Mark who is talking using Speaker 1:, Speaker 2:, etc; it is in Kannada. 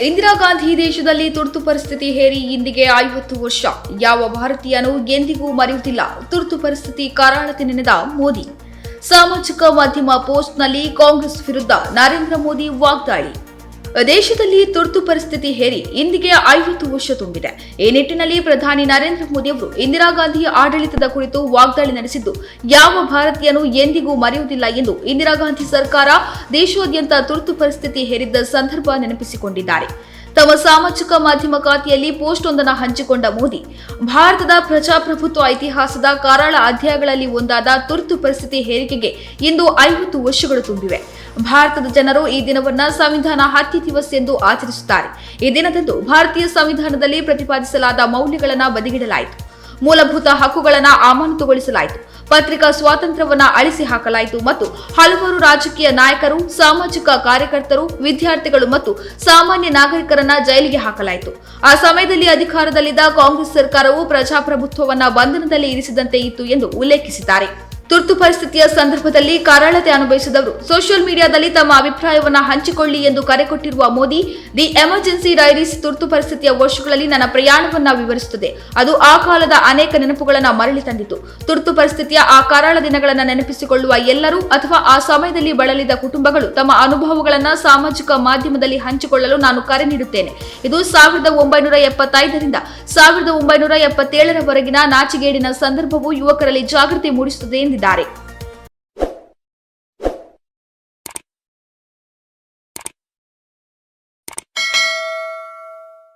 Speaker 1: ಇಂದಿರಾ ಗಾಂಧಿ ದೇಶದಲ್ಲಿ ತುರ್ತು ಪರಿಸ್ಥಿತಿ ಹೇರಿ ಇಂದಿಗೆ 50 ವರ್ಷ. ಯಾವ ಭಾರತೀಯನೂ ಎಂದಿಗೂ ಮರೆಯುವುದಿಲ್ಲ ತುರ್ತು ಪರಿಸ್ಥಿತಿ ಕರಾಳತೆ ನೆನೆದ ಮೋದಿ. ಸಾಮಾಜಿಕ ಮಾಧ್ಯಮ ಪೋಸ್ಟ್ನಲ್ಲಿ ಕಾಂಗ್ರೆಸ್ ವಿರುದ್ಧ ನರೇಂದ್ರ ಮೋದಿ ವಾಗ್ದಾಳಿ. ದೇಶದಲ್ಲಿ ತುರ್ತು ಪರಿಸ್ಥಿತಿ ಹೇರಿ ಇಂದಿಗೆ 50 ವರ್ಷ ತುಂಬಿದೆ. ಈ ನಿಟ್ಟಿನಲ್ಲಿ ಪ್ರಧಾನಿ ನರೇಂದ್ರ ಮೋದಿ ಅವರು ಇಂದಿರಾ ಗಾಂಧಿ ಆಡಳಿತದ ಕುರಿತು ವಾಗ್ದಾಳಿ ನಡೆಸಿದ್ದು, ಯಾವ ಭಾರತೀಯನೂ ಎಂದಿಗೂ ಮರೆಯುವುದಿಲ್ಲ ಎಂದು ಇಂದಿರಾ ಗಾಂಧಿ ಸರ್ಕಾರ ದೇಶಾದ್ಯಂತ ತುರ್ತು ಪರಿಸ್ಥಿತಿ ಹೇರಿದ್ದ ಸಂದರ್ಭ ನೆನಪಿಸಿಕೊಂಡಿದ್ದಾರೆ. ತಮ್ಮ ಸಾಮಾಜಿಕ ಮಾಧ್ಯಮ ಖಾತೆಯಲ್ಲಿ ಪೋಸ್ಟ್ ಒಂದನ್ನು ಹಂಚಿಕೊಂಡ ಮೋದಿ, ಭಾರತದ ಪ್ರಜಾಪ್ರಭುತ್ವ ಇತಿಹಾಸದ ಕರಾಳ ಅಧ್ಯಾಯಗಳಲ್ಲಿ ಒಂದಾದ ತುರ್ತು ಪರಿಸ್ಥಿತಿ ಹೇರಿಕೆಗೆ ಇಂದು 50 ವರ್ಷಗಳು ತುಂಬಿವೆ. ಭಾರತದ ಜನರು ಈ ದಿನವನ್ನ ಸಂವಿಧಾನ ಹತ್ಯೆ ದಿವಸ ಎಂದು ಆಚರಿಸುತ್ತಾರೆ. ಈ ದಿನದಂದು ಭಾರತೀಯ ಸಂವಿಧಾನದಲ್ಲಿ ಪ್ರತಿಪಾದಿಸಲಾದ ಮೌಲ್ಯಗಳನ್ನು ಬದಿಗಿಡಲಾಯಿತು, ಮೂಲಭೂತ ಹಕ್ಕುಗಳನ್ನು ಅಮಾನತುಗೊಳಿಸಲಾಯಿತು, ಪತ್ರಿಕಾ ಸ್ವಾತಂತ್ರ್ಯವನ್ನ ಅಳಿಸಿ ಹಾಕಲಾಯಿತು ಮತ್ತು ಹಲವಾರು ರಾಜಕೀಯ ನಾಯಕರು, ಸಾಮಾಜಿಕ ಕಾರ್ಯಕರ್ತರು, ವಿದ್ಯಾರ್ಥಿಗಳು ಮತ್ತು ಸಾಮಾನ್ಯ ನಾಗರಿಕರನ್ನ ಜೈಲಿಗೆ ಹಾಕಲಾಯಿತು. ಆ ಸಮಯದಲ್ಲಿ ಅಧಿಕಾರದಲ್ಲಿದ್ದ ಕಾಂಗ್ರೆಸ್ ಸರ್ಕಾರವು ಪ್ರಜಾಪ್ರಭುತ್ವವನ್ನ ಬಂಧನದಲ್ಲಿ ಇರಿಸಿದಂತೆ ಇತ್ತು ಎಂದು ಉಲ್ಲೇಖಿಸಿದ್ದಾರೆ. ತುರ್ತು ಪರಿಸ್ಥಿತಿಯ ಸಂದರ್ಭದಲ್ಲಿ ಕರಾಳತೆ ಅನುಭವಿಸಿದವರು ಸೋಷಿಯಲ್ ಮೀಡಿಯಾದಲ್ಲಿ ತಮ್ಮ ಅಭಿಪ್ರಾಯವನ್ನ ಹಂಚಿಕೊಳ್ಳಿ ಎಂದು ಕರೆ ಕೊಟ್ಟಿರುವ ಮೋದಿ, ದಿ ಎಮರ್ಜೆನ್ಸಿ ಡೈರೀಸ್ ತುರ್ತು ಪರಿಸ್ಥಿತಿಯ ವರ್ಷಗಳಲ್ಲಿ ನನ್ನ ಪ್ರಯಾಣವನ್ನ ವಿವರಿಸುತ್ತದೆ. ಅದು ಆ ಕಾಲದ ಅನೇಕ ನೆನಪುಗಳನ್ನ ಮರಳಿ ತಂದಿತು. ತುರ್ತು ಪರಿಸ್ಥಿತಿಯ ಆ ಕರಾಳ ದಿನಗಳನ್ನು ನೆನಪಿಸಿಕೊಳ್ಳುವ ಎಲ್ಲರೂ ಅಥವಾ ಆ ಸಮಯದಲ್ಲಿ ಬಳಲಿದ ಕುಟುಂಬಗಳು ತಮ್ಮ ಅನುಭವಗಳನ್ನ ಸಾಮಾಜಿಕ ಮಾಧ್ಯಮದಲ್ಲಿ ಹಂಚಿಕೊಳ್ಳಲು ನಾನು ಕರೆ ನೀಡುತ್ತೇನೆ. ಇದು 1975ರಿಂದ 1977ರವರೆಗಿನ ನಾಚಿಗೇಡಿನ ಸಂದರ್ಭವು ಯುವಕರಲ್ಲಿ ಜಾಗೃತಿ ಮೂಡಿಸುತ್ತದೆ ಎಂದಿದ್ದಾರೆ.